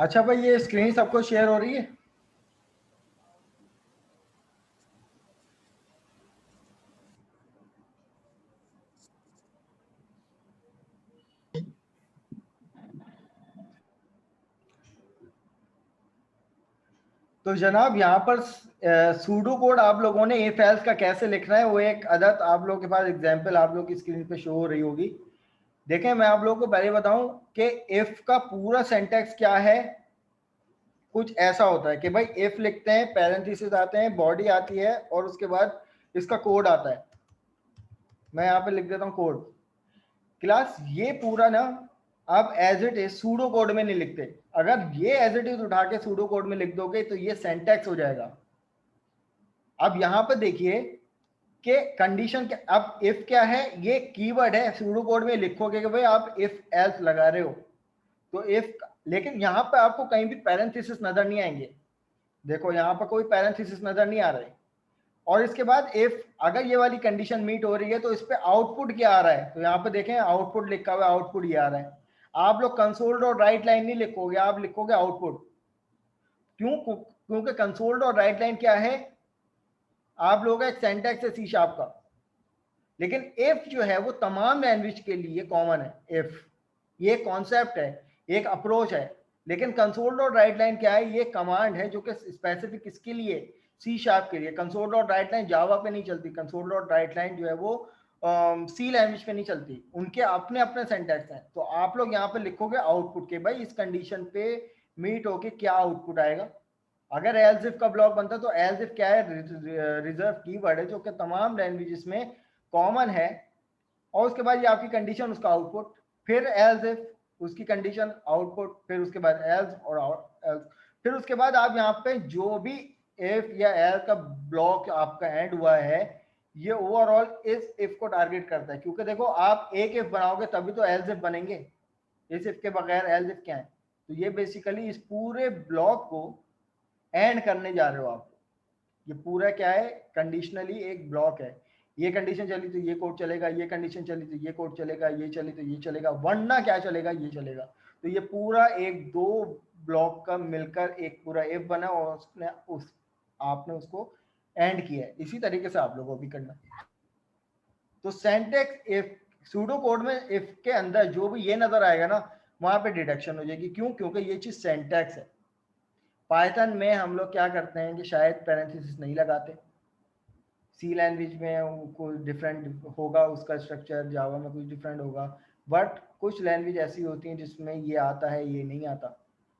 अच्छा भाई, ये स्क्रीन सबको शेयर हो रही है? तो जनाब यहाँ पर सूडो कोड आप लोगों ने इफ एल्स का कैसे लिखना है, वो एक आदत आप लोगों के पास एग्जांपल आप लोगों की स्क्रीन पे शो हो रही होगी। देखें, मैं आप लोगों को पहले बताऊं कि इफ का पूरा सेंटेक्स क्या है। कुछ ऐसा होता है कि भाई इफ लिखते हैं, पैरेंथेसिस आते हैं, बॉडी आती है और उसके बाद इसका कोड आता है। मैं यहाँ पे लिख देता हूँ कोड क्लास। ये पूरा ना आप as it is pseudo code में नहीं लिखते। अगर ये एज इट इज उठा के सूडो कोड में लिख दोगे तो ये सेंटेक्स हो जाएगा। अब यहाँ पे देखिए कि कंडीशन क्या, अब इफ क्या है, ये कीवर्ड है। सूडो कोड में लिखोगे कि भाई आप इफ एल्स लगा रहे हो तो इफ, लेकिन यहाँ पे आपको कहीं भी पैरेंथेसिस नजर नहीं आएंगे। देखो यहाँ पर कोई पैरेंथेसिस नजर नहीं आ रहे। और इसके बाद इफ अगर ये वाली कंडीशन मीट हो रही है तो इस पे आउटपुट क्या आ रहा है, तो यहाँ पे देखें आउटपुट लिखा हुआ है, आउटपुट ये आ रहा है। आप लोग कंसोल डॉट राइट लाइन नहीं लिखोगे, आप लिखोगे आउटपुट। क्यों? क्योंकि कंसोल डॉट राइट लाइन क्या है, आप लोगों का एक सेंटेक्स है सी शार्प का। लेकिन इफ जो है वो तमाम लैंग्वेज के लिए कॉमन है। इफ ये कॉन्सेप्ट है, एक अप्रोच है। लेकिन कंसोल डॉट राइट लाइन क्या है, ये कमांड है जो कि स्पेसिफिक किसके लिए, सी शार्प के लिए। कंसोल डॉट राइट लाइन जावा पे नहीं चलती। कंसोल डॉट राइट लाइन जो है वो सी लैंग्वेज पे नहीं चलती। उनके अपने अपने सेंटेक्स हैं। तो आप लोग यहाँ पे लिखोगे आउटपुट के भाई इस कंडीशन पे मीट होके क्या आउटपुट आएगा। अगर एल्स इफ का ब्लॉक बनता तो एल्स इफ क्या है, रिजर्व कीवर्ड है जो कि तमाम लैंग्वेजेस में कॉमन है। और उसके बाद ये आपकी कंडीशन, उसका आउटपुट, फिर एल्स इफ, उसकी कंडीशन, आउटपुट, फिर उसके बाद एल्स और एल्स। फिर उसके बाद आप यहाँ पे जो भी इफ या एल्स का ब्लॉक आपका एंड हुआ है, ये ओवरऑल इस इफ को टारगेट करता है। क्योंकि देखो आप एक इफ बनाओगे तभी तो एल्स इफ बनेंगे। इस इफ के बगैर एल्स इफ क्या है? तो ये बेसिकली इस पूरे ब्लॉक को एंड करने जा रहे हो आप। ये पूरा क्या है, कंडीशनली एक ब्लॉक है। ये कंडीशन चली तो ये कोड चलेगा, ये कंडीशन चली तो ये कोड चलेगा, ये चली तो ये चलेगा, वरना क्या चलेगा, ये चलेगा। तो ये पूरा एक दो ब्लॉक का मिलकर एक पूरा इफ बना और उसने उस आपने उसको एंड किया है। इसी तरीके से आप लोगों को भी करना। तो सेंटेक्स इफ सूडो कोड में इफ के अंदर जो भी ये नजर आएगा ना, वहां पे डिडक्शन हो जाएगी। क्यों? क्योंकि ये चीज सेंटेक्स है। पाइथन में हम लोग क्या करते हैं कि शायद पैरेंथेसिस नहीं लगाते। सी लैंग्वेज में कुछ डिफरेंट होगा उसका स्ट्रक्चर, जावा में कुछ डिफरेंट होगा। बट कुछ लैंग्वेज ऐसी होती हैं जिसमें ये आता है, ये नहीं आता।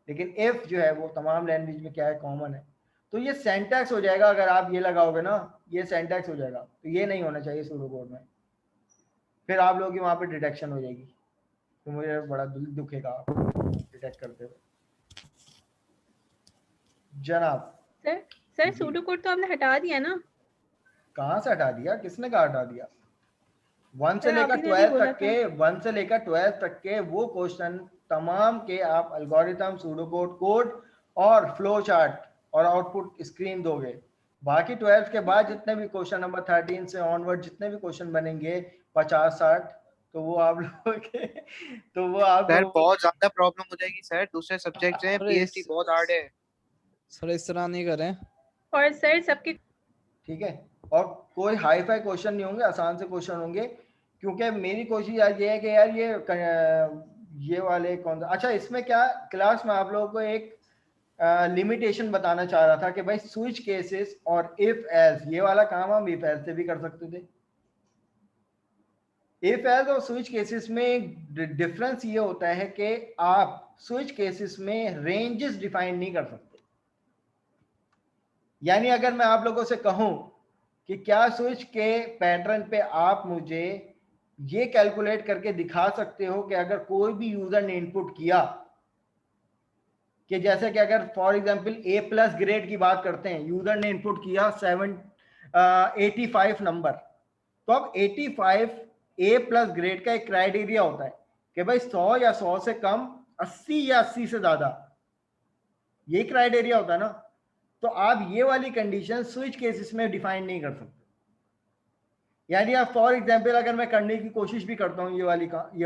लेकिन इफ जो है वो तमाम लैंग्वेज में क्या है, कॉमन है। तो ये सेंटेक्स हो जाएगा। अगर आप ये लगाओगे ना, ये सेंटेक्स हो जाएगा। तो ये नहीं होना चाहिए सूडो कोड में। फिर आप लोगों की वहाँ पे डिटेक्शन हो जाएगी। तो मुझे बड़ा दिल दुखेगा डिटेक्ट करते हुए। जनाब सर सर जी, सूडो कोड तो आपने हटा दिया ना? कहाँ से हटा दिया? किसने कहा हटा दिया? वन से सर आप लेकर ही ने अभी 12 बोला तक था। के, वन से लेकर 12 तक के वो क्वेश्चन तमाम के आप अल्गोरिथम, सूडोकोड कोड और फ्लो चार्ट और आउटपुट स्क्रीन दोगे। बाकी 12 के बाद जितने भी क्वेश्चन नंबर 13 से ऑनवर्ड जितने भी क्वेश्चन बनेंगे 50-60, तो वो आप लोगों के तो वो आप सर लोगों बहुत ज्यादा प्रॉब्लम हो जाएगी सर, दूसरे सब्जेक्ट में अरे पीएचडी बहुत हार्ड है। सर इस तरह नहीं करें। और सर सबके ठीक है। और कोई हाई फाई क्वेश्चन नहीं होंगे, आसान से क्वेश्चन होंगे। क्योंकि मेरी कोशिश आज ये है कि यार ये वाले कौन सा, अच्छा इसमें क्या क्लास में आप लोगों को एक लिमिटेशन बताना चाह रहा था कि भाई स्विच केसेस और इफ एल्स, ये वाला काम हम इफ एल्स से भी कर सकते थे। इफ एल्स और स्विच केसेस में डिफरेंस ये होता है कि आप स्विच केसेस में रेंजेस डिफाइन नहीं कर सकते। यानी अगर मैं आप लोगों से कहूं कि क्या स्विच के पैटर्न पे आप मुझे ये कैलकुलेट करके दिखा सकते हो कि अगर कोई भी यूजर ने इनपुट किया, कि जैसे कि अगर for example A plus grade की बात करते हैं, यूजर ने इनपुट किया 85 नंबर। तो अब 85 ए प्लस ग्रेड का एक क्राइटेरिया होता है कि भाई 100 या 100 से कम, 80 या 80 से ज्यादा, ये क्राइटेरिया होता है ना। तो आप ये वाली कंडीशन स्विच केसेस में डिफाइन नहीं कर सकते। यानी आप फॉर एग्जांपल अगर मैं करने की कोशिश भी करता हूँ ये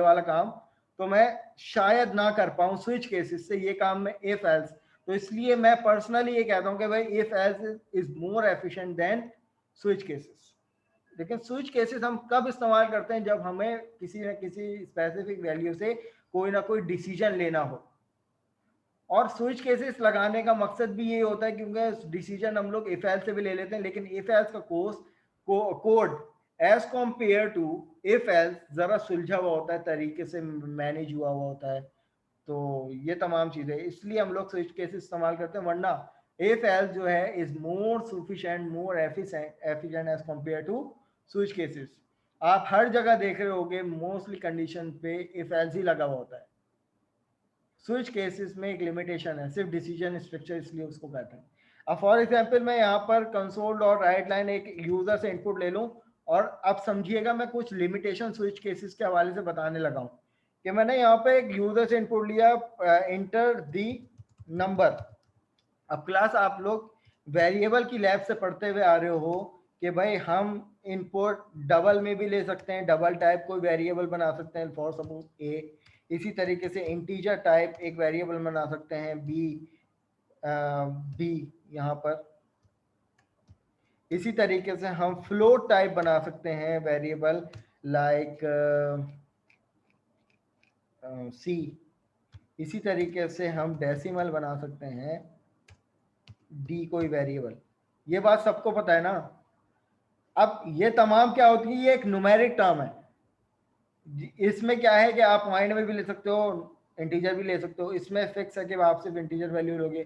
वाला काम, तो मैं शायद ना कर पाऊं स्विच केसेस से ये काम में इफ एल्स। तो इसलिए मैं पर्सनली ये कहता हूं कि भाई if else is more efficient then switch cases. लेकिन स्विच केसेस हम कब इस्तेमाल करते हैं, जब हमें किसी न किसी स्पेसिफिक वैल्यू से कोई ना कोई डिसीजन लेना हो। और स्विच केसेस लगाने का मकसद भी ये होता है क्योंकि डिसीजन हम लोग इफ एल्स से भी ले लेते हैं, लेकिन इफ एल्स का code as compared to if else जरा सुलझा हुआ होता है, तरीके से मैनेज हुआ हुआ होता है। तो ये तमाम चीजें इसलिए हम लोग स्विच केसेस इस्तेमाल करते हैं, वरना इफ एल्स जो है is more sufficient more efficient as compared to switch cases. आप हर जगह देख रहे होगे मोस्टली कंडीशन पे इफ एल्स ही लगा हुआ होता है। स्विच केसेस में एक लिमिटेशन है, सिर्फ डिसीजन स्ट्रक्चर, इसलिए उसको कहते हैं। अब फॉर एग्जांपल मैं यहाँ पर कंसोल डॉट राइट लाइन एक यूजर से इनपुट ले लूँ, और अब समझिएगा मैं कुछ लिमिटेशन स्विच केसेस के हवाले से बताने लगा हूँ कि मैंने यहाँ पे एक यूजर से इनपुट लिया, इंटर दी नंबर। अब क्लास आप लोग वेरिएबल की लैब से पढ़ते हुए आ रहे हो कि भाई हम इनपुट डबल में भी ले सकते हैं, डबल टाइप कोई वेरिएबल बना सकते हैं फॉर सपोज ए। इसी तरीके से इंटीजर टाइप एक वेरिएबल बना सकते हैं बी यहाँ पर। इसी तरीके से हम फ्लोट टाइप बना सकते हैं वेरिएबल लाइक सी। इसी तरीके से हम डेसिमल बना सकते हैं डी कोई वेरिएबल। ये बात सबको पता है ना। अब ये तमाम क्या होती है, ये एक न्यूमेरिक टर्म है। इसमें क्या है कि आप पॉइंट में भी ले सकते हो, इंटीजर भी ले सकते हो। इसमें फिक्स है कि आप सिर्फ इंटीजर वैल्यू लोगे।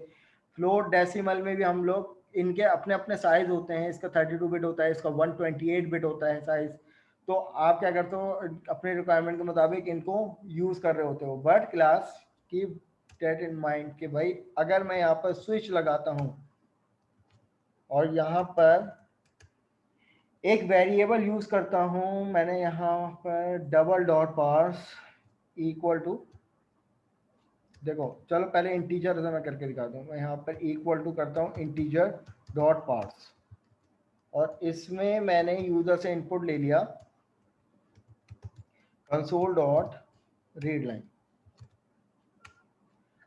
फ्लोट डेसिमल में भी हम लोग इनके अपने अपने साइज होते हैं, इसका 32 बिट होता है, इसका 128 बिट होता है साइज। तो आप क्या करते हो, अपने रिक्वायरमेंट के मुताबिक इनको यूज कर रहे होते हो। But class keep that in mind कि भाई अगर मैं यहाँ पर स्विच लगाता हूँ और यहाँ पर एक वेरिएबल यूज करता हूँ, मैंने यहाँ पर double dot parse equal to, देखो चलो पहले इंटीजर से मैं करके दिखाता हूँ। मैं यहाँ पर इक्वल टू करता हूँ इंटीजर डॉट पार्स, और इसमें मैंने यूजर से इनपुट ले लिया कंसोल डॉट रीड लाइन।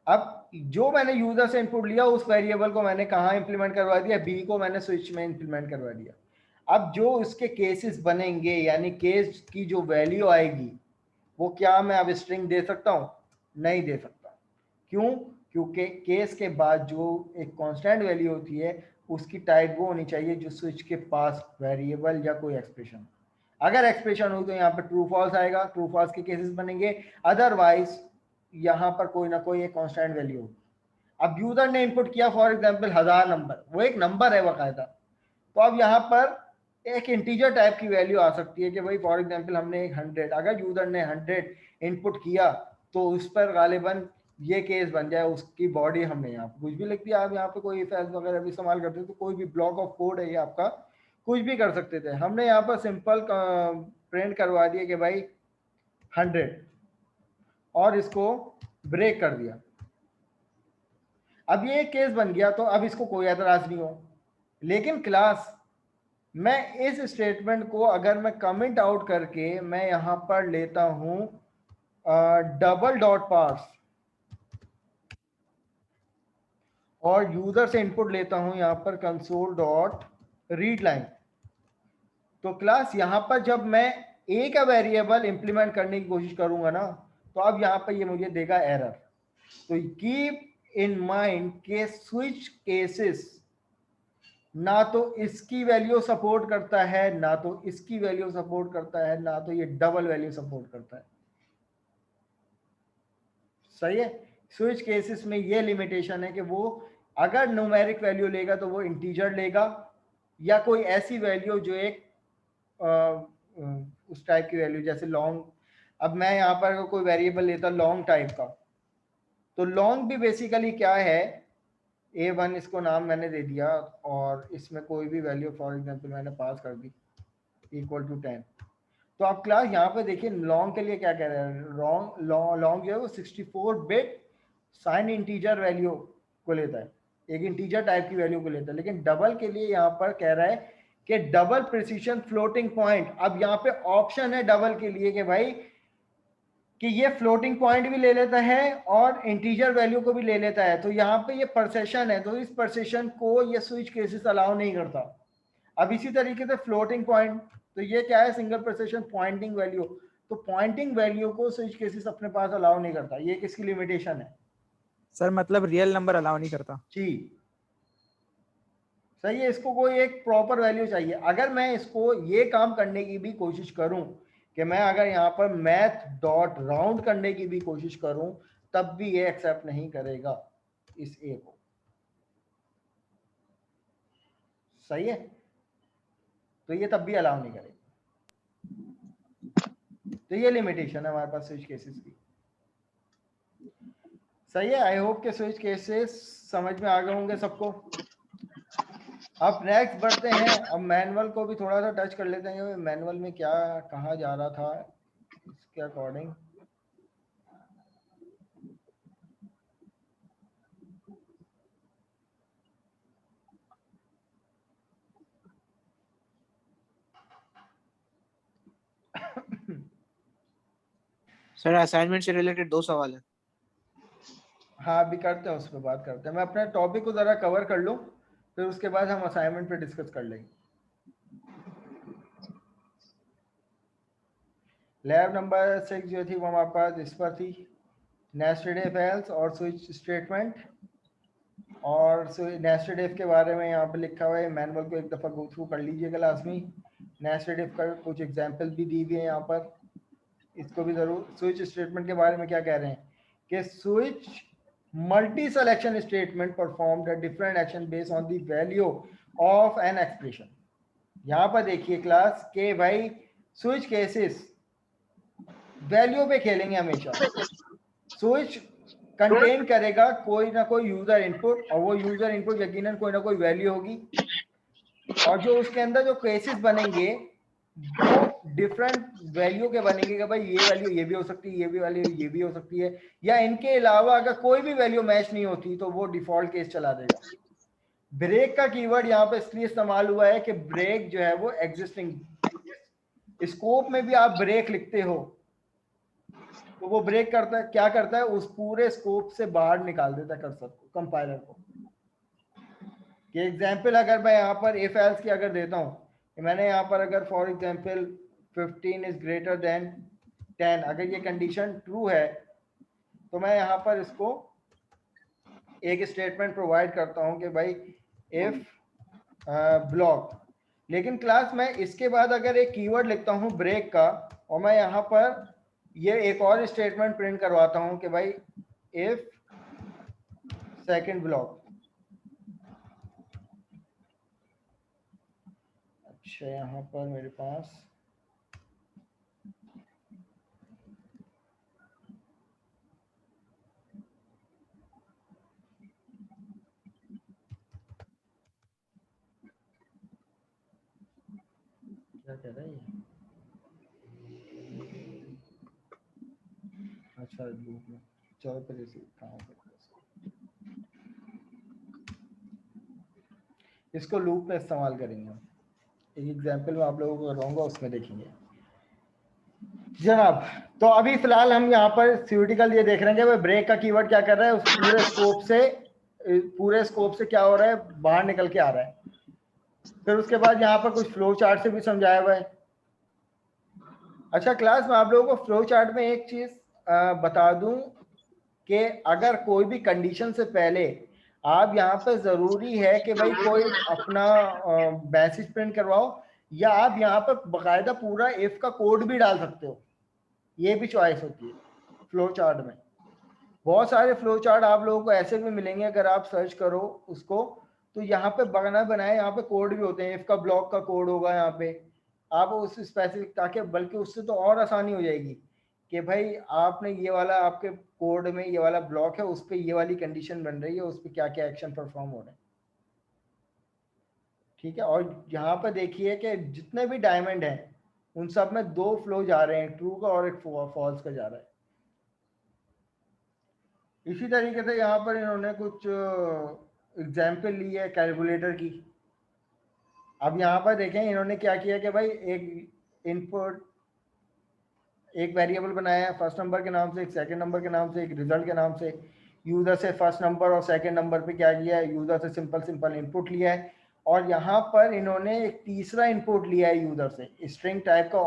अब जो मैंने यूजर से इनपुट लिया उस वेरिएबल को मैंने कहाँ इंप्लीमेंट करवा दिया, बी को मैंने स्विच में इंप्लीमेंट करवा दिया। अब जो इसके केसेस बनेंगे, यानी केस की जो वैल्यू आएगी, वो क्या मैं अब स्ट्रिंग दे सकता हूँ? नहीं दे सकता। क्यों? क्योंकि केस के बाद जो एक कांस्टेंट वैल्यू होती है उसकी टाइप वो होनी चाहिए जो स्विच के पास वेरिएबल या कोई एक्सप्रेशन। अगर एक्सप्रेशन हो तो यहाँ पर ट्रू फॉल्स आएगा, ट्रू फॉल्स के केसेस बनेंगे। अदरवाइज यहाँ पर कोई ना कोई एक कांस्टेंट वैल्यू होगी। अब यूजर ने इनपुट किया फॉर एग्जांपल 1000 नंबर, वो एक नंबर है बाकायदा। तो अब यहाँ पर एक इंटीजर टाइप की वैल्यू आ सकती है कि भाई फॉर एग्जांपल हमने एक 100, अगर यूजर ने 100 इनपुट किया तो उस पर गालिबन ये केस बन जाए, उसकी बॉडी हमने यहाँ पर कुछ भी लिख दिया। आप यहाँ पे कोई इफ एल्स वगैरह भी इस्तेमाल करते हैं तो कोई भी ब्लॉक ऑफ कोड है ये आपका, कुछ भी कर सकते थे। हमने यहाँ पर सिंपल प्रिंट करवा दिया कि भाई 100 और इसको ब्रेक कर दिया। अब ये केस बन गया तो अब इसको कोई एतराज नहीं हो। लेकिन क्लास मैं इस स्टेटमेंट को अगर मैं कमेंट आउट करके मैं यहां पर लेता हूं डबल डॉट पार्स और यूजर से इनपुट लेता हूं यहां पर कंसोल डॉट रीड लाइन, तो क्लास यहां पर जब मैं ए का वेरिएबल इंप्लीमेंट करने की कोशिश करूंगा ना, तो अब यहां पर ये मुझे देगा एरर। तो कीप इन माइंड के स्विच केसेस ना तो इसकी वैल्यू सपोर्ट करता है, ना तो इसकी वैल्यू सपोर्ट करता है, ना तो ये डबल वैल्यू सपोर्ट करता है। सही है। स्विच केसेस में ये लिमिटेशन है कि वो अगर न्यूमेरिक वैल्यू लेगा तो वो इंटीजर लेगा या कोई ऐसी वैल्यू जो एक उस टाइप की वैल्यू, जैसे लॉन्ग। अब मैं यहाँ पर कोई वेरिएबल लेता लॉन्ग टाइप का, तो लॉन्ग भी बेसिकली क्या है, A1 इसको नाम मैंने दे दिया और इसमें कोई भी वैल्यू फॉर एग्जांपल मैंने पास कर दी इक्वल टू 10। तो आप क्लास यहाँ पे देखिए लॉन्ग के लिए क्या कह रहे हैं, लॉन्ग जो है वो 64 बिट साइन इंटीजर वैल्यू को लेता है, एक इंटीजर टाइप की वैल्यू को लेता है। लेकिन डबल के लिए यहाँ पर कह रहा है कि डबल प्रिसीजन फ्लोटिंग पॉइंट। अब यहाँ पे ऑप्शन है डबल के लिए कि भाई कि ये फ्लोटिंग पॉइंट भी ले लेता है और इंटीजर वैल्यू को भी ले लेता है। तो यहाँ पे ये परसेशन है, तो इस परसेशन को ये स्विच केसेस अलाउ नहीं करता। अब इसी तरीके से फ्लोटिंग पॉइंट, तो ये क्या है, सिंगल परसेशन पॉइंटिंग वैल्यू, तो पॉइंटिंग वैल्यू को स्विच केसेस अपने पास अलाउ नहीं करता। ये किसकी लिमिटेशन है सर? मतलब रियल नंबर अलाउ नहीं करता जी, सही है। इसको कोई एक प्रॉपर वैल्यू चाहिए। अगर मैं इसको ये काम करने की भी कोशिश करूं कि मैं अगर यहाँ पर मैथ डॉट राउंड करने की भी कोशिश करूं, तब भी ये एक्सेप्ट नहीं करेगा इस ए को, सही है। तो ये तब भी अलाउ नहीं करेगा। तो ये लिमिटेशन है हमारे पास स्विच केसेस की, सही है। आई होप के स्विच केसेस समझ में आ गए होंगे सबको। अब नेक्स्ट बढ़ते हैं। अब मैनुअल को भी थोड़ा सा टच कर लेते हैं, मैनुअल में क्या कहा जा रहा था इसके अकॉर्डिंग। सर असाइनमेंट से रिलेटेड 2 सवाल है। हाँ अभी करते हैं, उस पर बात करते हैं। मैं अपने टॉपिक को ज़रा कवर कर लूँ, फिर उसके बाद हम असाइनमेंट पे डिस्कस कर लेंगे। लैब नंबर 6 जो थी वो हमारे पास इस पर थी, नेस्टेड इफ एल्स और स्विच स्टेटमेंट। और नेस्टेड इफ के बारे में यहाँ पे लिखा हुआ है, मैनुअल को एक दफ़ा गो थ्रू कर लीजिए क्लास में। नेस्टेड इफ का कुछ एग्जाम्पल भी दी हुई है यहाँ पर, इसको भी ज़रूर। स्विच स्टेटमेंट के बारे में क्या कह रहे हैं कि switch multi selection statement performed a different action based on the value of an expression। यहां पर देखिए क्लास के भाई स्विच केसेस वैल्यू पे खेलेंगे हमेशा। स्विच कंटेन करेगा कोई ना कोई यूजर इनपुट, और वो यूजर इनपुट यकीनन कोई ना कोई वैल्यू होगी, और जो उसके अंदर जो केसेस बनेंगे वो डिफरेंट वैल्यू के बनेंगे कि भाई ये वैल्यू ये भी हो सकती है, ये भी वैल्यू ये भी हो सकती है, या इनके अलावा अगर कोई भी वैल्यू मैच नहीं होती तो वो डिफॉल्ट केस चला देगा। ब्रेक का कीवर्ड यहाँ पे इसलिए इस्तेमाल हुआ है कि ब्रेक जो है वो एग्जिस्टिंग स्कोप में भी आप ब्रेक लिखते हो तो वो ब्रेक करता है, क्या करता है, उस पूरे स्कोप से बाहर निकाल देता है कर्सर को, कंपाइलर को। कि एग्जाम्पल अगर मैं यहाँ पर इफ एल्स की अगर देता हूँ, मैंने यहाँ पर अगर for example 15 is greater than 10, अगर ये कंडीशन ट्रू है तो मैं यहाँ पर इसको एक स्टेटमेंट प्रोवाइड करता हूँ कि भाई इफ ब्लॉक। लेकिन क्लास में इसके बाद अगर एक कीवर्ड लिखता हूँ ब्रेक का, और मैं यहाँ पर ये एक और स्टेटमेंट प्रिंट करवाता हूँ कि भाई इफ सेकंड ब्लॉक। अच्छा यहाँ पर मेरे पास क्या कह रहा है ये, अच्छा लूप में चलो पहले से कहाँ पर इसको लूप में इस्तेमाल करेंगे हम। एक एग्जाम्पल में आप लोगों को कराऊंगा, उसमें देखेंगे जनाब। तो अभी फिलहाल हम यहाँ पर थ्योरेटिकल ये देख रहे हैं कि ब्रेक का कीवर्ड क्या कर रहा है, उस पूरे स्कोप से क्या हो रहा है, बाहर निकल के आ रहा है। फिर उसके बाद यहाँ पर कुछ फ्लो चार्ट से भी समझाया हुआ है। अच्छा क्लास में आप लोगों को फ्लो चार्ट में एक चीज बता दूं कि अगर कोई भी कंडीशन से पहले आप यहाँ पे जरूरी है कि भाई कोई अपना मैसेज प्रिंट करवाओ, या आप यहाँ पर बाकायदा पूरा इफ का कोड भी डाल सकते हो, ये भी चॉइस होती है फ्लो चार्ट में। बहुत सारे फ्लो चार्ट आप लोगों को ऐसे भी मिलेंगे, अगर आप सर्च करो उसको तो यहाँ पे बना बनाए यहाँ पे कोड भी होते हैं, इफ का ब्लॉक का कोड होगा यहाँ पे, आप उस स्पेसिफिक, ताकि बल्कि उससे तो और आसानी हो जाएगी कि भाई आपने ये वाला आपके कोड में ये वाला ब्लॉक है, उस पर ये वाली कंडीशन बन रही है, उस पर क्या क्या एक्शन परफॉर्म हो रहे हैं, ठीक है। और यहाँ पर देखिए कि जितने भी डायमंड हैं उन सब में 2 फ्लो जा रहे हैं, ट्रू का और एक फॉल्स का जा रहा है। इसी तरीके से यहाँ पर इन्होंने कुछ एग्जाम्पल ली है कैलकुलेटर की। अब यहाँ पर देखें इन्होंने क्या किया कि भाई एक इनपुट एक वेरिएबल बनाया है फर्स्ट नंबर के नाम से, एक सेकंड नंबर के नाम से, एक रिजल्ट के नाम से। यूजर से फर्स्ट नंबर और सेकंड नंबर पे क्या किया है, यूजर से सिंपल इनपुट लिया है, और यहाँ पर इन्होंने एक तीसरा इनपुट लिया है यूजर से स्ट्रिंग टाइप का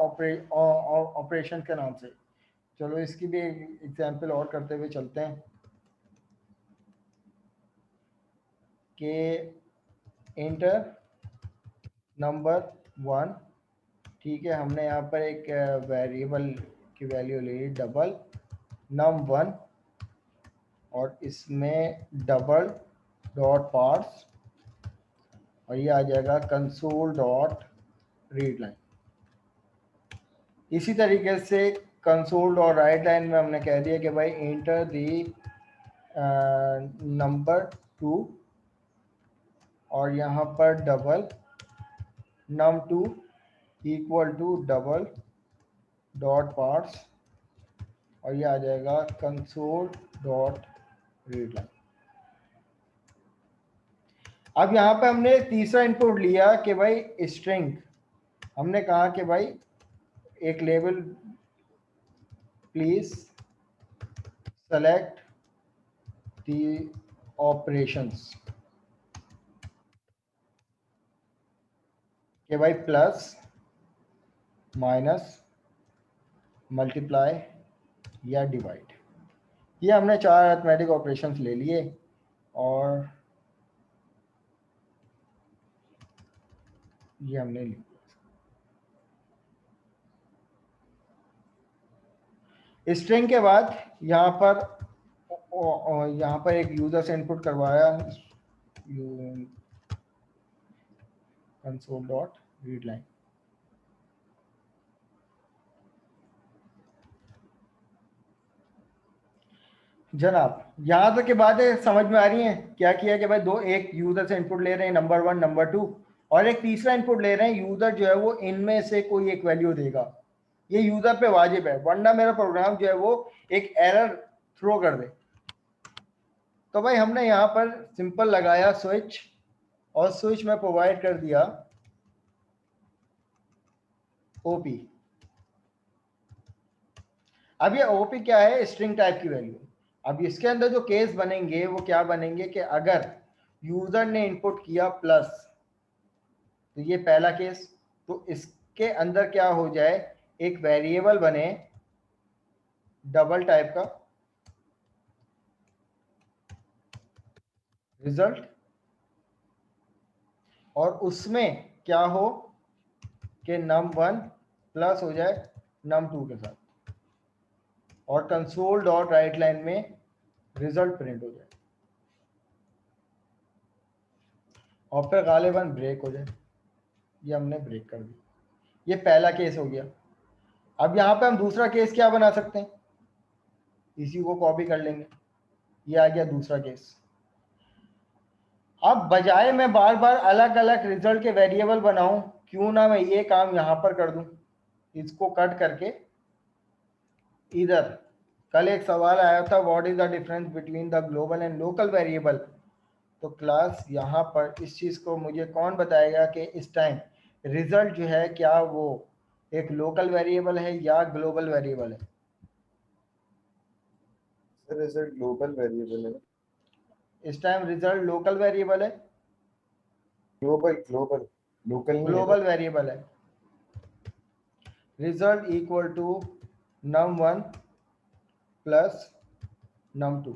ऑपरेशन के नाम से। चलो इसकी भी एग्जांपल और करते हुए चलते हैं कि इंटर नंबर 1, ठीक है, हमने यहाँ पर एक वेरिएबल की वैल्यू ले ली डबल num1, और इसमें डबल डॉट पार्स, और ये आ जाएगा कंसोल डॉट रीड लाइन। इसी तरीके से कंसोल डॉट राइट लाइन में हमने कह दिया कि भाई एंटर दी नंबर 2, और यहाँ पर double num2 equal to double dot parse, और ये आ जाएगा कंसोल डॉट रीड लाइन। अब यहाँ पे हमने तीसरा इनपुट लिया कि भाई स्ट्रिंग, हमने कहा कि भाई एक level please select the operations, कि भाई प्लस माइनस मल्टीप्लाई या डिवाइड। ये हमने 4 अरिथमेटिक ऑपरेशंस ले लिए, और ये हमने लिया। स्ट्रिंग के बाद यहाँ पर एक यूजर से इनपुट करवाया कंसोल डॉट रीड लाइन। जनाब यहाँ तक की बातें समझ में आ रही हैं? क्या किया कि भाई एक यूजर से इनपुट ले रहे हैं नंबर 1 नंबर 2, और एक तीसरा इनपुट ले रहे हैं, यूजर जो है वो इनमें से कोई एक वैल्यू देगा। ये यूजर पे वाजिब है, वरना मेरा प्रोग्राम जो है वो एक एरर थ्रो कर दे। तो भाई हमने यहाँ पर सिंपल लगाया स्विच, और स्विच में प्रोवाइड कर दिया ओपी। अब ये ओपी क्या है, स्ट्रिंग टाइप की वैल्यू। अब इसके अंदर जो केस बनेंगे वो क्या बनेंगे कि अगर यूजर ने इनपुट किया प्लस, तो ये पहला केस, तो इसके अंदर क्या हो जाए, एक वेरिएबल बने डबल टाइप का रिजल्ट, और उसमें क्या हो कि num1 प्लस हो जाए num2 के साथ, और कंसोल डॉट राइट लाइन में रिजल्ट प्रिंट हो जाए, और फिर गालिबन ब्रेक हो जाए। ये हमने ब्रेक कर दिया। ये पहला केस हो गया। अब यहाँ पे हम दूसरा केस क्या बना सकते हैं, इसी को कॉपी कर लेंगे। ये आ गया दूसरा केस। अब बजाय मैं बार बार अलग अलग रिजल्ट के वेरिएबल बनाऊं, क्यों ना मैं ये काम यहाँ पर कर दूं, इसको कट करके इधर। कल एक सवाल आया था, what is the difference between the global and local variable. तो क्लास यहाँ पर इस चीज को मुझे कौन बताएगा कि इस टाइम रिजल्ट जो है क्या वो एक लोकल वेरिएबल है या ग्लोबल वेरिएबल है? सर रिजल्ट ग्लोबल वेरिएबल है। इस टाइम रिजल्ट लोकल वेरिएबल है, ग्लोबल ग्लोबल लोकल नहीं है। ग्लोबल वेरिएबल है। Result equal to num1 plus num2।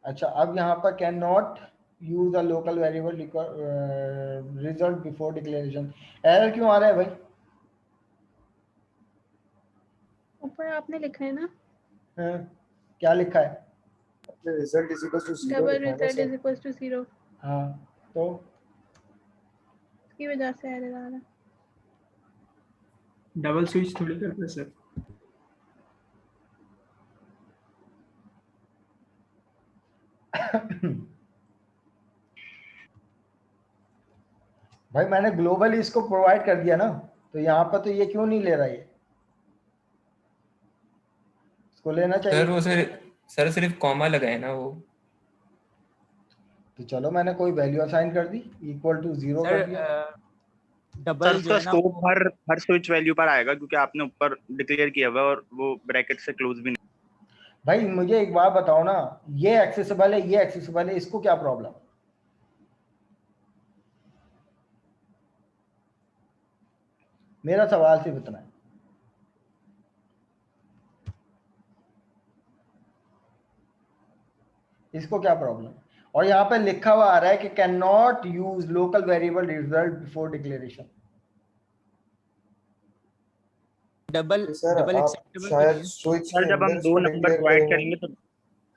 अच्छा, अब यहाँ पर can not use a local variable result before declaration. Error क्यों आ रहा है भाई? ऊपर आपने लिखा है ना, क्या लिखा है? Result is equal to 0 double लिखा है ना result sir. Is equal to 0, हाँ, तो इसकी वजह से एरर आ रहा है। डबल स्विच थोड़ी करते हैं सर। भाई मैंने ग्लोबली इसको प्रोवाइड कर दिया ना, तो यहाँ पर तो ये क्यों नहीं ले रहा? ये इसको लेना चाहिए। सर वो सर सिर्फ कॉमा लगाए ना वो। तो चलो मैंने कोई वैल्यू असाइन कर दी, इक्वल टू 0 कर दिया। डबल जो उसका है ना स्कोप हर स्विच वैल्यू पर आएगा क्योंकि आपने ऊपर डिक्लेयर किया हुआ है और वो ब्रैकेट से क्लोज भी नहीं। भाई मुझे एक बात बताओ ना, ये एक्सेसिबल है, ये एक्सेसिबल है, इसको क्या प्रॉब्लम? मेरा सवाल सिर्फ इतना है। इसको क्या प्रॉब्लम? और यहाँ पे लिखा हुआ आ रहा है कि can not use local variable result before declaration. Double sir double आप एक्सेप्टेबल शायद करिए। स्विच सर के जब हम अंदर 2 इसको नंबर डिक्लेयर प्रोवाइड करेंगे। करेंगे तो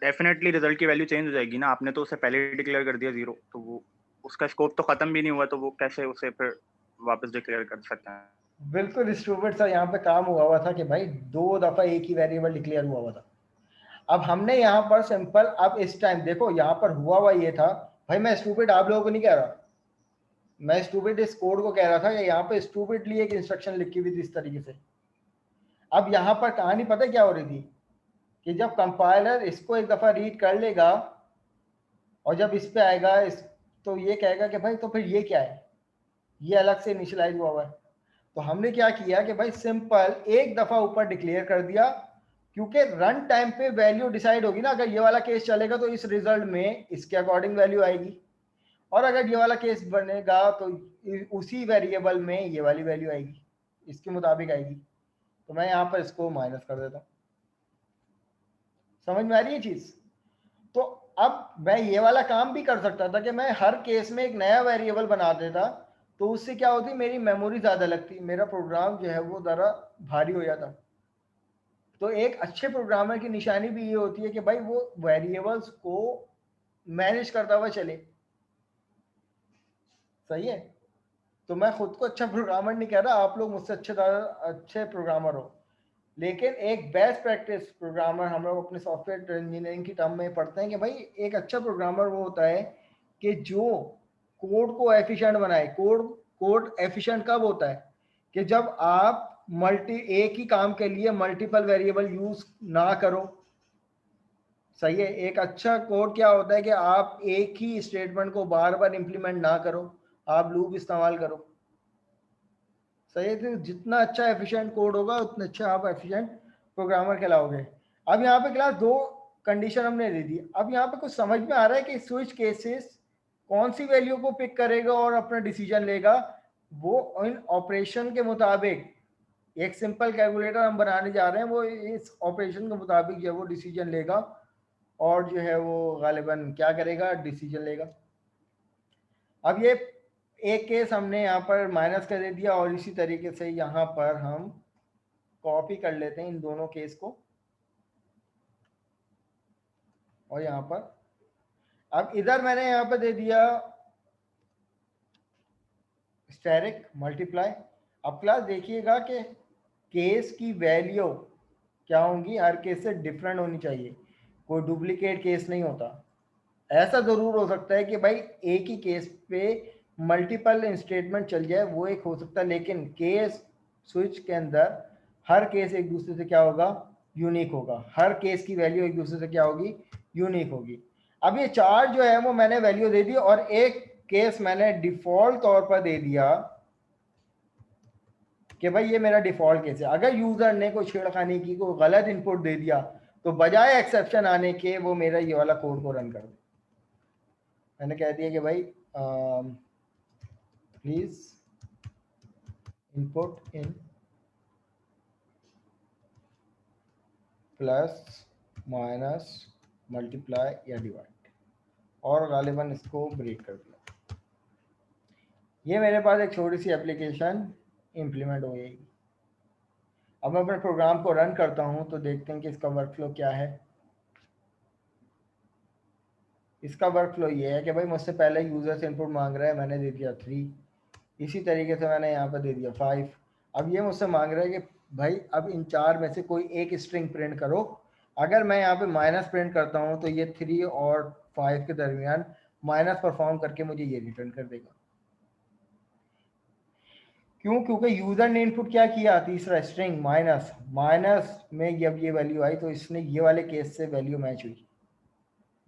डेफिनेटली रिजल्ट की वैल्यू चेंज हो जाएगी ना। आपने तो उसे पहले ही डिक्लेयर कर दिया 0, तो वो उसका स्कोप तो खत्म भी नहीं हुआ, तो वो कैसे उसे फिर वापस डिक्लेयर कर सकते हैं? बिल्कुल स्टूपिड सा यहाँ पे काम हुआ था कि भाई 2 दफा एक ही वेरिएबल डिक्लेयर हुआ था। अब हमने यहाँ पर सिंपल, अब इस टाइम देखो यहाँ पर हुआ ये था, भाई मैं स्टूपिड आप लोगों को नहीं कह रहा, मैं स्टूपिड इस कोड को कह रहा था कि यहाँ पे स्टूपिडली एक इंस्ट्रक्शन लिखी हुई थी इस तरीके से। अब यहाँ पर कहानी पता क्या हो रही थी कि जब कंपाइलर इसको एक दफा रीड कर लेगा और जब इस पे आएगा तो ये कहेगा कि भाई तो फिर ये क्या है, ये अलग से इनिशियलाइज हुआ है। तो हमने क्या किया कि भाई सिंपल एक दफा ऊपर डिक्लेयर कर दिया, क्योंकि रन टाइम पे वैल्यू डिसाइड होगी ना। अगर ये वाला केस चलेगा तो इस रिजल्ट में इसके अकॉर्डिंग वैल्यू आएगी, और अगर ये वाला केस बनेगा तो उसी वेरिएबल में ये वाली वैल्यू आएगी, इसके मुताबिक आएगी। तो मैं यहाँ पर इसको माइनस कर देता हूँ। समझ में आ रही है चीज? तो अब मैं ये वाला काम भी कर सकता था कि मैं हर केस में एक नया वेरिएबल बना देता, तो उससे क्या होती, मेरी मेमोरी ज्यादा लगती, मेरा प्रोग्राम जो है वो ज़रा भारी हो जाता। तो एक अच्छे प्रोग्रामर की निशानी भी ये होती है कि भाई वो वेरिएबल्स को मैनेज करता हुआ चले। सही है? तो मैं खुद को अच्छा प्रोग्रामर नहीं कह रहा, आप लोग मुझसे अच्छे प्रोग्रामर हो, लेकिन एक बेस्ट प्रैक्टिस प्रोग्रामर हम लोग अपने सॉफ्टवेयर इंजीनियरिंग की टर्म में पढ़ते हैं कि भाई एक अच्छा प्रोग्रामर वो होता है कि जो कोड को एफिशिएंट बनाए। कोड एफिशिएंट कब होता है कि जब आप एक ही काम के लिए मल्टीपल वेरिएबल यूज ना करो। सही है? एक अच्छा कोड क्या होता है कि आप एक ही स्टेटमेंट को बार बार इंप्लीमेंट ना करो, आप लूप इस्तेमाल करो। सही है? तो जितना अच्छा एफिशिएंट कोड होगा उतना अच्छा आप एफिशिएंट प्रोग्रामर कहलाओगे। अब यहाँ पे क्लास 2 कंडीशन हमने दे दी। अब यहाँ पे कुछ समझ में आ रहा है कि स्विच केसेस कौन सी वैल्यू को पिक करेगा और अपना डिसीजन लेगा, वो इन ऑपरेशन के मुताबिक। एक सिंपल कैलकुलेटर हम बनाने जा रहे हैं, वो इस ऑपरेशन के मुताबिक जो है वो डिसीजन लेगा, और जो है वो गालिबन क्या करेगा, डिसीजन लेगा। अब ये एक केस हमने यहाँ पर माइनस कर दे दिया, और इसी तरीके से यहाँ पर हम कॉपी कर लेते हैं इन दोनों केस को, और यहाँ पर अब इधर मैंने यहाँ पर दे दिया स्टेरिक मल्टीप्लाई। अब क्लास देखिएगा कि केस की वैल्यू क्या होंगी, हर केस से डिफरेंट होनी चाहिए, कोई डुप्लीकेट केस नहीं होता। ऐसा जरूर हो सकता है कि भाई एक ही केस पे मल्टीपल स्टेटमेंट चल जाए, वो एक हो सकता है, लेकिन केस स्विच के अंदर हर केस एक दूसरे से क्या होगा, यूनिक होगा। हर केस की वैल्यू एक दूसरे से क्या होगी, यूनिक होगी। अब ये 4 जो है वो मैंने वैल्यू दे दी, और एक केस मैंने डिफॉल्ट तौर पर दे दिया कि भाई ये मेरा डिफॉल्ट केस है। अगर यूजर ने कोई छेड़खानी की, कोई गलत इनपुट दे दिया, तो बजाय एक्सेप्शन आने के वो मेरा ये वाला कोड को रन कर दे। मैंने कह दिया कि भाई please input in plus minus multiply या डिवाइड, और गालिबन इसको ब्रेक कर दिया। ये मेरे पास एक छोटी सी एप्लीकेशन इम्प्लीमेंट हो गई। अब मैं अपने प्रोग्राम को रन करता हूं तो देखते हैं कि इसका वर्कफ्लो क्या है। इसका वर्कफ्लो ये है कि भाई मुझसे पहले यूजर से इनपुट मांग रहा है, मैंने दे दिया 3, इसी तरीके से मैंने यहाँ पर दे दिया 5। अब ये मुझसे मांग रहा है कि भाई अब इन 4 में से कोई एक स्ट्रिंग प्रिंट करो। अगर मैं यहाँ पे माइनस प्रिंट करता हूँ तो ये 3 और 5 के दरमियान माइनस परफॉर्म करके मुझे ये रिटर्न कर देगा। क्यों? क्योंकि यूजर ने इनपुट क्या किया, तीसरा स्ट्रिंग माइनस, माइनस में जब ये वैल्यू आई तो इसने ये वाले केस से वैल्यू मैच हुई।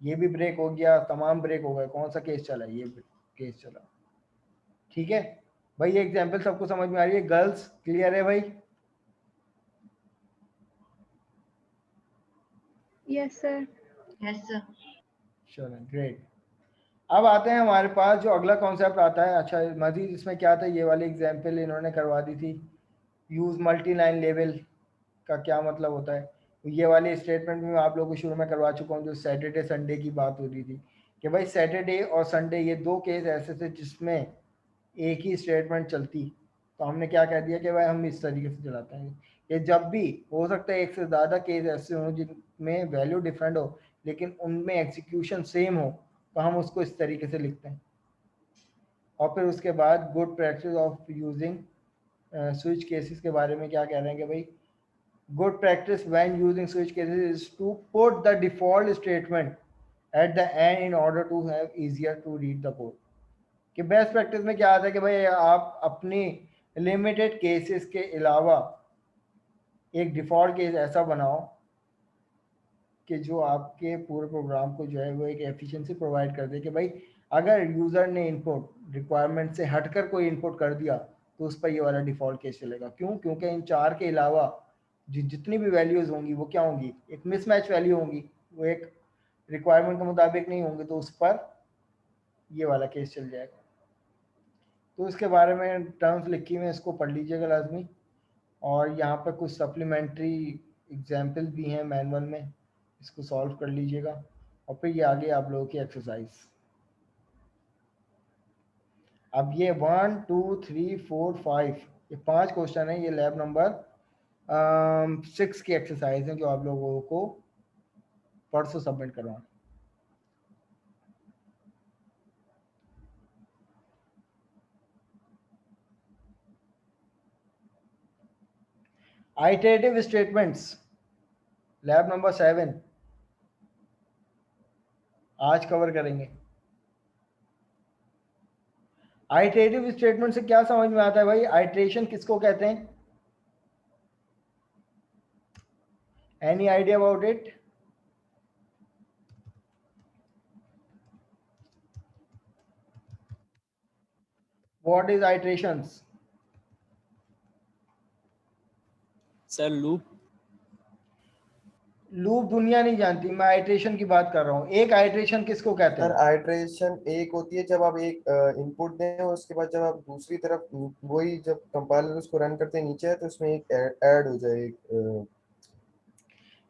ये भी ब्रेक हो गया, तमाम ब्रेक हो गए। कौन सा केस चला? ये केस चला। ठीक है, भाई ये एग्जाम्पल सबको समझ में आ रही है? गर्ल्स क्लियर है भाई? Yes sir. Yes sir. चलो ग्रेट। अब आते हैं हमारे पास जो अगला कॉन्सेप्ट आता है। अच्छा मजीद इसमें क्या था, ये वाली एग्जाम्पल इन्होंने करवा दी थी, यूज मल्टी लाइन लेवल का क्या मतलब होता है। ये वाली स्टेटमेंट में मैं आप लोगों को शुरू में करवा चुका हूँ, जो सैटरडे संडे की बात हो रही थी कि भाई सैटरडे और संडे ये दो केस ऐसे थे जिसमें एक ही स्टेटमेंट चलती। तो हमने क्या कह दिया कि भाई हम इस तरीके से चलाते हैं कि जब भी हो सकता है एक से ज़्यादा केस ऐसे हों जिनमें वैल्यू डिफरेंट हो लेकिन उनमें एग्जीक्यूशन सेम हो, तो हम उसको इस तरीके से लिखते हैं। और फिर उसके बाद good practice of using switch cases के बारे में क्या कह रहे हैं कि भाई good practice when using switch cases is to put the default statement at the end in order to have easier to read the code. कि बेस्ट प्रैक्टिस में क्या आता है कि भाई आप अपनी लिमिटेड केसेस के अलावा एक डिफ़ॉल्ट केस ऐसा बनाओ कि जो आपके पूरे प्रोग्राम को जो है वो एक एफिशिएंसी प्रोवाइड कर दे कि भाई अगर यूज़र ने इनपुट रिक्वायरमेंट से हटकर कोई इनपुट कर दिया तो उस पर ये वाला डिफ़ॉल्ट केस चलेगा। क्यों? क्योंकि इन चार के अलावा जितनी भी वैल्यूज़ होंगी वो क्या होंगी, एक मिसमैच वैल्यू होंगी, वो एक रिक्वायरमेंट के मुताबिक नहीं होंगे, तो उस पर ये वाला केस चल जाएगा। तो इसके बारे में टर्म्स लिखी हुई हैं, इसको पढ़ लीजिएगा लाजमी। और यहाँ पर कुछ सप्लीमेंट्री एग्जाम्पल भी हैं मैनुअल में, इसको सॉल्व कर लीजिएगा। और फिर ये आगे आप लोगों की एक्सरसाइज। अब ये 1 2 3 4 5 ये 5 क्वेश्चन है, ये लैब नंबर 6 की एक्सरसाइज है जो आप लोगों को परसों सबमिट करवाना। आइटरेटिव स्टेटमेंट्स लैब नंबर 7 आज कवर करेंगे। आइटरेटिव स्टेटमेंट से क्या समझ में आता है भाई? आइटरेशन किसको कहते हैं? Any idea about it? What is iterations? Sir loop. Loop दुनिया नहीं जानती, मैं आइटरेशन की बात कर रहा हूँ। एक आइटरेशन किसको कहते सर हैं? आइटरेशन एक होती है जब आप एक इनपुट दें और उसके बाद जब आप दूसरी तरफ वही जब कंपाइलर उसको रन करते हैं नीचे है तो उसमें एक ऐड हो जाए, एक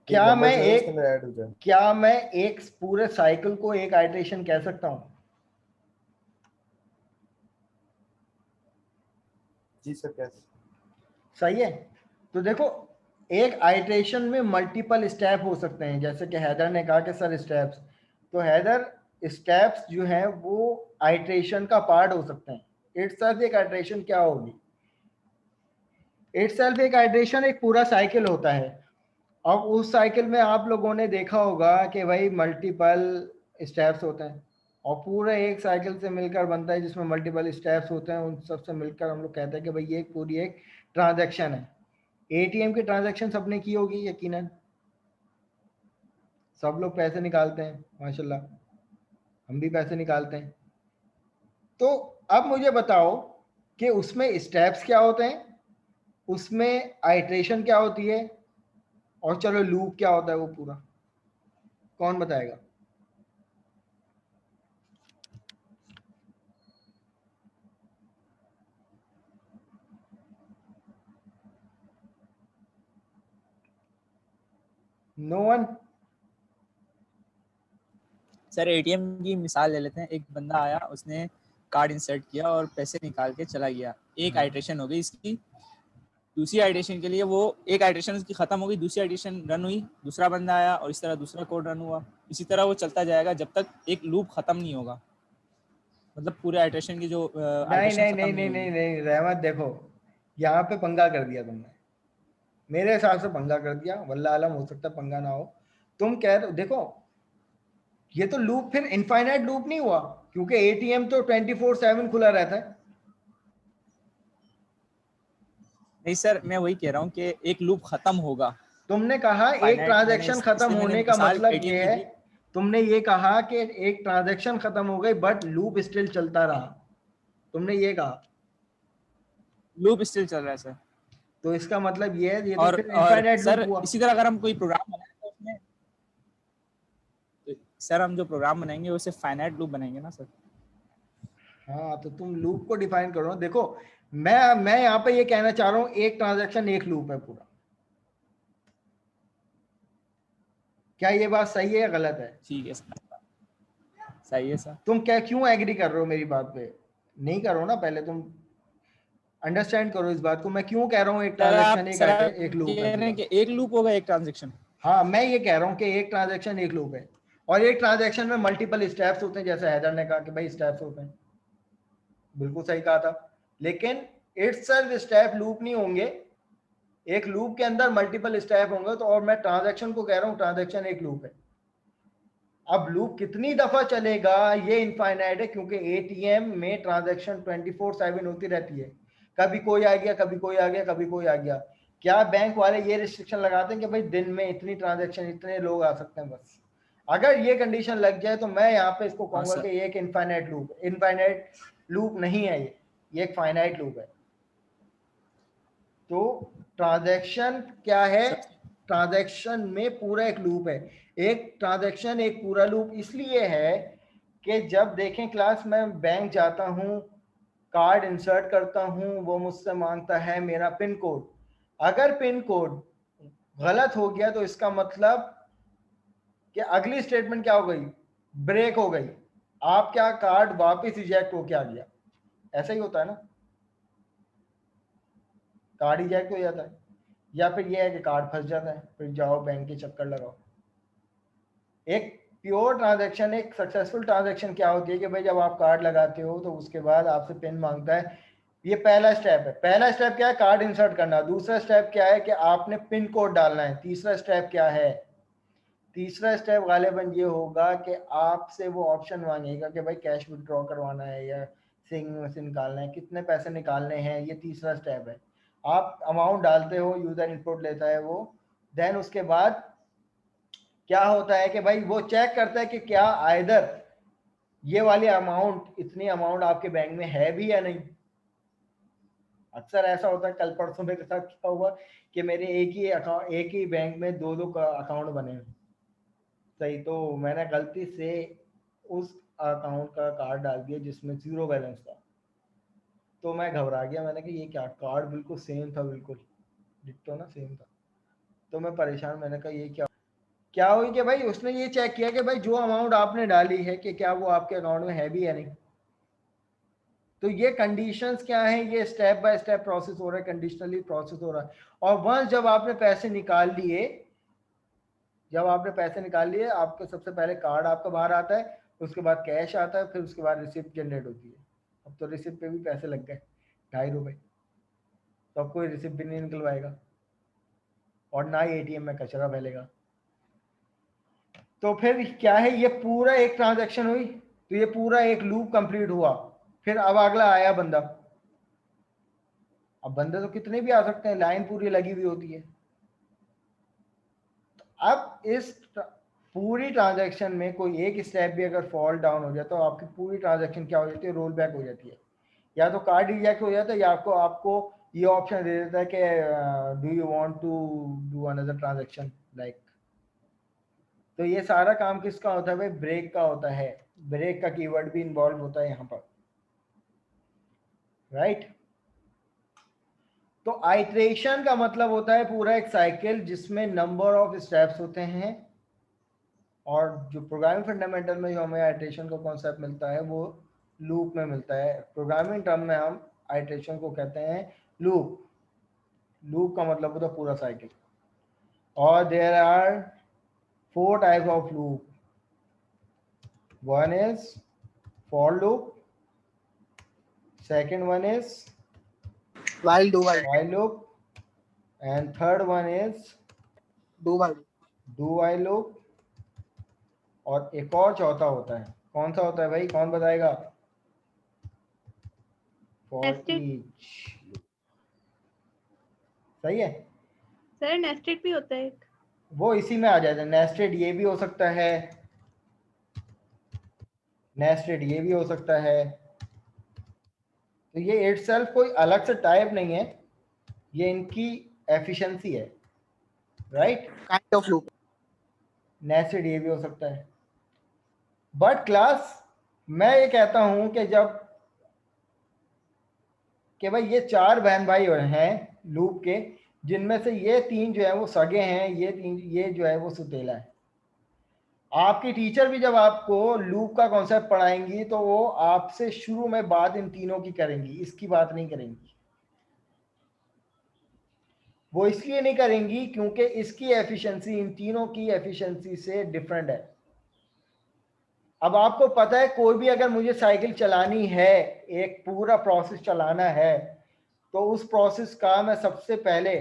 क्या मैं उसके अंदर ऐड हो जाए। क्या मैं एक पूरे साइकिल को एक आइटरेशन कह सकता हूँ? जी सर कैसे? सही है। तो देखो एक आइटरेशन में मल्टीपल स्टेप हो सकते हैं, जैसे कि हैदर ने कहा कि सर स्टेप्स, तो हैदर स्टेप्स जो हैं वो आइटरेशन का पार्ट हो सकते हैं। इटसेल्फ एक आइटरेशन क्या होगी? इटसेल्फ एक आइटरेशन एक पूरा साइकिल होता है। अब उस साइकिल में आप लोगों ने देखा होगा कि भाई मल्टीपल स्टेप्स होते हैं और पूरा एक साइकिल से मिलकर बनता है जिसमें मल्टीपल स्टेप्स होते हैं। उन सब से मिलकर हम लोग कहते हैं कि भाई ये एक पूरी एक ट्रांजैक्शन है। एटीएम की ट्रांजैक्शन सबने की होगी यकीनन, सब लोग पैसे निकालते हैं माशाल्लाह, हम भी पैसे निकालते हैं। तो अब मुझे बताओ कि उसमें स्टेप्स क्या होते हैं, उसमें आइटरेशन क्या होती है, और चलो लूप क्या होता है वो पूरा, कौन बताएगा? No one? सर एटीएम की मिसाल ले लेते हैं। एक बंदा आया, उसने कार्ड इंसर्ट किया और पैसे निकाल के चला गया। एक आइटरेशन हो गई इसकी। दूसरी आइटरेशन के लिए वो एक आइटरेशन उसकी खत्म हो गई, दूसरी आइटरेशन रन हुई, दूसरा बंदा आया और इस तरह दूसरा कोड रन हुआ। इसी तरह वो चलता जाएगा जब तक एक लूप खत्म नहीं होगा, मतलब पूरे आइटरेशन की जो नहीं नहीं नहीं नहीं नहीं नहीं रहमत, देखो यहाँ पे पंगा कर दिया तुमने, मेरे हिसाब से पंगा कर दिया, वल्लाह आलम हो सकता है पंगा ना हो। तुम कह रहे हो, देखो ये तो लूप फिर इनफाइनाइट लूप नहीं हुआ, क्योंकि एटीएम तो 24/7 खुला रहता है। नहीं सर, मैं वही कह रहा हूँ कि एक लूप खत्म होगा। तुमने कहा एक ट्रांजैक्शन खत्म होने का मतलब ये है, तुमने ये कहा कि एक ट्रांजैक्शन खत्म हो गई बट लूप स्टिल चलता रहा, तुमने ये कहा। लूप स्टिल चल रहा है सर। तो इसका मतलब ये है, ये तो और फिर इनफाइनाइट सर लूप हुआ। इसी तरह अगर हम कोई प्रोग्राम बनाएं तो उसमें सर हम जो प्रोग्राम बनाएंगे उसे फाइनाइट लूप बनाएंगे ना सर। हाँ, तो तुम लूप को डिफाइन करो। देखो मैं यहाँ पे ये कहना चाह रहा हूँ, एक ट्रांजैक्शन एक लूप है पूरा। क्या ये बात सही है या गलत है? ठीक है सर, सही है सर। तुम क्या क्यों एग्री कर रहे हो मेरी बात पे? नहीं करो ना, पहले तुम अंडरस्टैंड करो इस बात को। मैं क्यों कह रहा हूँ एक ट्रांजैक्शन एक लूप कह है रहे हैं पूरा? कि एक लूप होगा एक ट्रांजैक्शन। हाँ, मैं ये कह रहा हूँ कि एक ट्रांजैक्शन एक लूप है, और एक ट्रांजैक्शन में मल्टीपल स्टेप्स होते हैं, जैसे हैदर ने कहा कि भाई स्टेप्स होते हैं। बिल्कुल सही कहा था, लेकिन इटसेल्फ स्टेप लूप नहीं होंगे। एक लूप के अंदर मल्टीपल स्टेप होंगे। तो और मैं ट्रांजैक्शन को कह रहा हूँ ट्रांजैक्शन एक लूप है। अब लूप कितनी दफा चलेगा ये इनफाइनाइट है, क्योंकि एटीएम में ट्रांजैक्शन 24/7 होती रहती है। कभी कोई आ गया, कभी कोई आ गया, कभी कोई आ गया। क्या बैंक वाले ये रिस्ट्रिक्शन लगाते हैं कि भाई दिन में इतनी ट्रांजैक्शन, इतने लोग आ सकते हैं बस? अगर ये कंडीशन लग जाए तो मैं यहाँ पे इसको कहूंगा कि एक इनफाइनाइट लूप। इनफाइनाइट लूप नहीं है ये एक फाइनाइट लूप है। तो ट्रांजैक्शन क्या है? ट्रांजैक्शन में पूरा एक लूप है। एक ट्रांजैक्शन एक पूरा लूप इसलिए है कि जब देखें क्लास, मैं बैंक जाता हूं, कार्ड इंसर्ट करता हूं, वो मुझसे मांगता है मेरा पिन कोड। अगर पिन कोड गलत हो गया तो इसका मतलब कि अगली स्टेटमेंट क्या हो गई? ब्रेक हो गई। आपका कार्ड वापस रिजेक्ट होके आ गया। ऐसा ही होता है ना, कार्ड रिजेक्ट हो जाता है, या फिर यह है कि कार्ड फंस जाता है, फिर जाओ बैंक के चक्कर लगाओ। एक प्योर ट्रांजैक्शन, एक सक्सेसफुल ट्रांजैक्शन क्या होती है कि भाई जब आप कार्ड लगाते हो तो उसके बाद आपसे पिन मांगता है। ये पहला स्टेप है। पहला स्टेप क्या है? कार्ड इंसर्ट करना। दूसरा स्टेप क्या है कि आपने पिन कोड डालना है। तीसरा स्टेप क्या है? तीसरा स्टेप गालिबन ये होगा कि आपसे वो ऑप्शन मांगेगा कि भाई कैश विड्रॉ करवाना है या सेविंग में से निकालना है, कितने पैसे निकालने हैं। ये तीसरा स्टेप है। आप अमाउंट डालते हो, यूजर इनपुट लेता है वो। देन उसके बाद क्या होता है कि भाई वो चेक करता है कि क्या आइदर ये वाली अमाउंट, इतनी अमाउंट आपके बैंक में है भी या नहीं। अक्सर ऐसा होता है, कल परसों मेरे साथ क्या हुआ कि मेरे एक ही बैंक में दो अकाउंट बने हैं। सही, तो मैंने गलती से उस अकाउंट का कार्ड डाल दिया जिसमें 0 बैलेंस था। तो मैं घबरा गया, मैंने कहा ये क्या, कार्ड बिल्कुल सेम था, बिल्कुल डिट्टो ना, सेम था। तो मैं परेशान, मैंने कहा ये क्या हुई कि भाई उसने ये चेक किया कि भाई जो अमाउंट आपने डाली है कि क्या वो आपके अकाउंट में है भी या नहीं। तो ये कंडीशंस क्या हैं? ये स्टेप बाय स्टेप प्रोसेस हो रहा है, कंडीशनली प्रोसेस हो रहा है। और वंस जब आपने पैसे निकाल लिए, आपके सबसे पहले कार्ड आपका बाहर आता है, उसके बाद कैश आता है, फिर उसके बाद रिसिप्ट जनरेट होती है। अब तो रिसिप्ट पे भी पैसे लग गए, 2.5 रुपए। तो अब कोई रिसिप्ट भी नहीं निकलवाएगा और ना ही एटीएम में कचरा फैलेगा। तो फिर क्या है? ये पूरा एक ट्रांजैक्शन हुई, तो ये पूरा एक लूप कंप्लीट हुआ। फिर अब अगला आया बंदा। अब बंदे तो कितने भी आ सकते हैं, लाइन पूरी लगी हुई होती है। अब इस पूरी ट्रांजैक्शन में कोई एक स्टेप भी अगर फॉल डाउन हो जाए तो आपकी पूरी ट्रांजैक्शन क्या हो जाती है? रोल बैक हो जाती है। या तो कार्ड रिजेक्ट हो जाता है, या आपको ये ऑप्शन दे देता है कि do you want to do another transaction like. तो ये सारा काम किसका होता है भाई? ब्रेक का होता है। ब्रेक का कीवर्ड भी इन्वॉल्व होता है यहाँ पर, राइट। तो आइट्रेशन का मतलब होता है पूरा एक साइकिल जिसमें नंबर ऑफ स्टेप्स होते हैं। और जो प्रोग्रामिंग फंडामेंटल में जो हमें आइट्रेशन का कॉन्सेप्ट मिलता है वो लूप में मिलता है। प्रोग्रामिंग टर्म में हम आइट्रेशन को कहते हैं लूप। लूप का मतलब होता है पूरा साइकिल। और there are 4 types of loop. One is for loop, second one is while while loop, and third one is do while loop। और एक और चौथा होता है, कौन सा होता है भाई? कौन बताएगा? For Nested। each loop। सही है। सर नेस्टेड भी होता है एक। वो इसी में आ जाता है। नेस्टेड ये भी हो सकता है, नेस्टेड ये भी हो सकता है, तो ये इटसेल्फ कोई अलग से टाइप नहीं है, ये इनकी एफिशिएंसी है, right. Kind of loop. Nested ये भी हो सकता है। बट क्लास मैं ये कहता हूं कि जब कि भाई ये 4 बहन भाई हैं लूप के, जिनमें से ये 3 जो है वो सगे हैं, ये जो है वो सुतेला है। आपकी टीचर भी जब आपको लूप का कॉन्सेप्ट पढ़ाएंगी तो वो आपसे शुरू में बात इन तीनों की करेंगी, इसकी बात नहीं करेंगी। वो इसलिए नहीं करेंगी क्योंकि इसकी एफिशिएंसी इन तीनों की एफिशिएंसी से डिफरेंट है। अब आपको पता है कोई भी अगर मुझे साइकिल चलानी है, एक पूरा प्रोसेस चलाना है, तो उस प्रोसेस का मैं सबसे पहले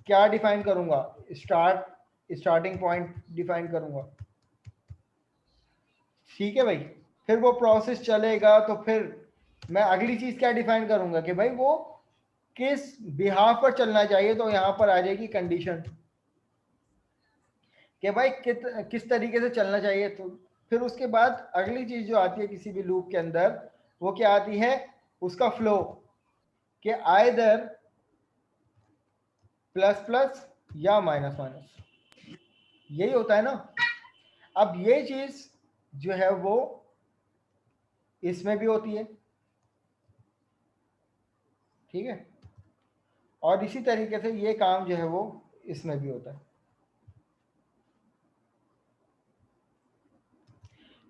क्या डिफाइन करूंगा? स्टार्टिंग पॉइंट डिफाइन करूंगा, ठीक है भाई। फिर वो प्रोसेस चलेगा तो फिर मैं अगली चीज क्या डिफाइन करूंगा कि भाई वो किस बिहाफ पर चलना चाहिए। तो यहां पर आ जाएगी कंडीशन कि भाई किस तरीके से चलना चाहिए। तो फिर उसके बाद अगली चीज जो आती है किसी भी लूप के अंदर, वो क्या आती है? उसका फ्लो, कि आइदर प्लस प्लस या माइनस माइनस, यही होता है ना। अब ये चीज जो है वो इसमें भी होती है, ठीक है, और इसी तरीके से ये काम जो है वो इसमें भी होता है।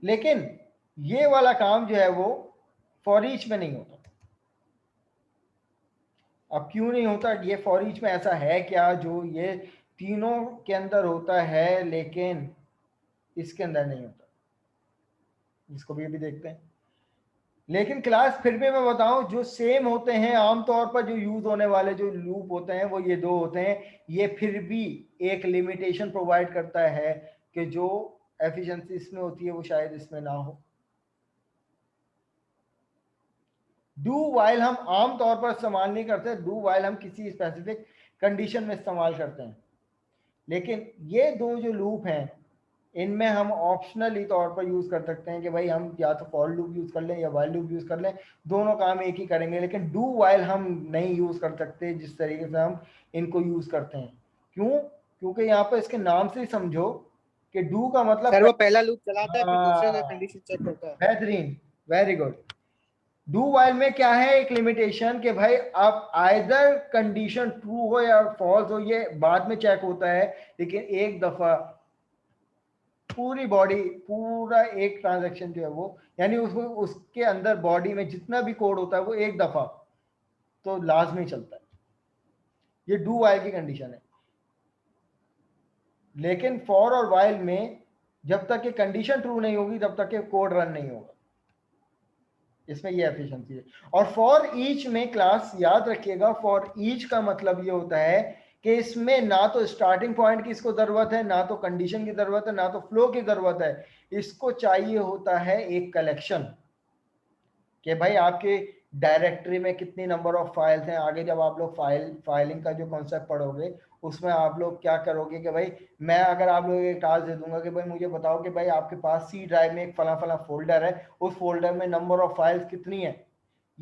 लेकिन ये वाला काम जो है वो फॉर ईच में नहीं होता। अब क्यों नहीं होता? ये फॉर ईच में ऐसा है क्या जो ये तीनों के अंदर होता है लेकिन इसके अंदर नहीं होता? इसको भी अभी देखते हैं। लेकिन क्लास फिर भी मैं बताऊं, जो सेम होते हैं आमतौर पर जो यूज होने वाले जो लूप होते हैं वो ये 2 होते हैं। ये फिर भी एक लिमिटेशन प्रोवाइड करता है कि जो एफिशिएंसी इसमें होती है वो शायद इसमें ना हो। डू वाइल हम आमतौर पर इस्तेमाल नहीं करते, डू वाइल हम किसी स्पेसिफिक कंडीशन में इस्तेमाल करते हैं। लेकिन ये 2 जो लूप हैं इनमें हम ऑप्शनली तौर पर यूज कर सकते हैं कि भाई हम या तो फॉर लूप यूज कर लें या वाइल लूप यूज कर लें, दोनों काम एक ही करेंगे। लेकिन डू वाइल हम नहीं यूज कर सकते जिस तरीके से हम इनको यूज करते हैं। क्यों? क्योंकि यहाँ पर इसके नाम से ही समझो कि डू का मतलब सर वो पहला लूप चलाता है फिर दूसरे में कंडीशन चेक होता है। बेहतरीन, वेरी गुड। डू वाइल में क्या है? एक लिमिटेशन कि भाई आप आइदर कंडीशन ट्रू हो या फॉल्स हो, ये बाद में चेक होता है। लेकिन एक दफा पूरी बॉडी, पूरा एक ट्रांजैक्शन जो है वो, यानी उसके अंदर बॉडी में जितना भी कोड होता है वो एक दफा तो लाजमी चलता है। ये डू वाइल की कंडीशन है। लेकिन फॉर और वाइल में जब तक ये कंडीशन ट्रू नहीं होगी तब तक ये कोड रन नहीं होगा। इसमें ये एफिशिएंसी है। और फॉर ईच में क्लास याद रखिएगा, फॉर ईच का मतलब ये होता है कि इसमें ना तो स्टार्टिंग पॉइंट की इसको जरूरत है, ना तो कंडीशन की जरूरत है, ना तो फ्लो की जरूरत है। इसको चाहिए होता है एक कलेक्शन कि भाई आपके डायरेक्टरी में कितनी नंबर ऑफ फाइल्स हैं। आगे जब आप लोग फाइलिंग का जो कॉन्सेप्ट पढ़ोगे उसमें आप लोग क्या करोगे कि भाई मैं अगर आप लोग एक टास्क दे दूंगा कि भाई मुझे बताओ कि भाई आपके पास सी ड्राइव में एक फला फला फोल्डर है, उस फोल्डर में नंबर ऑफ फाइल्स कितनी है,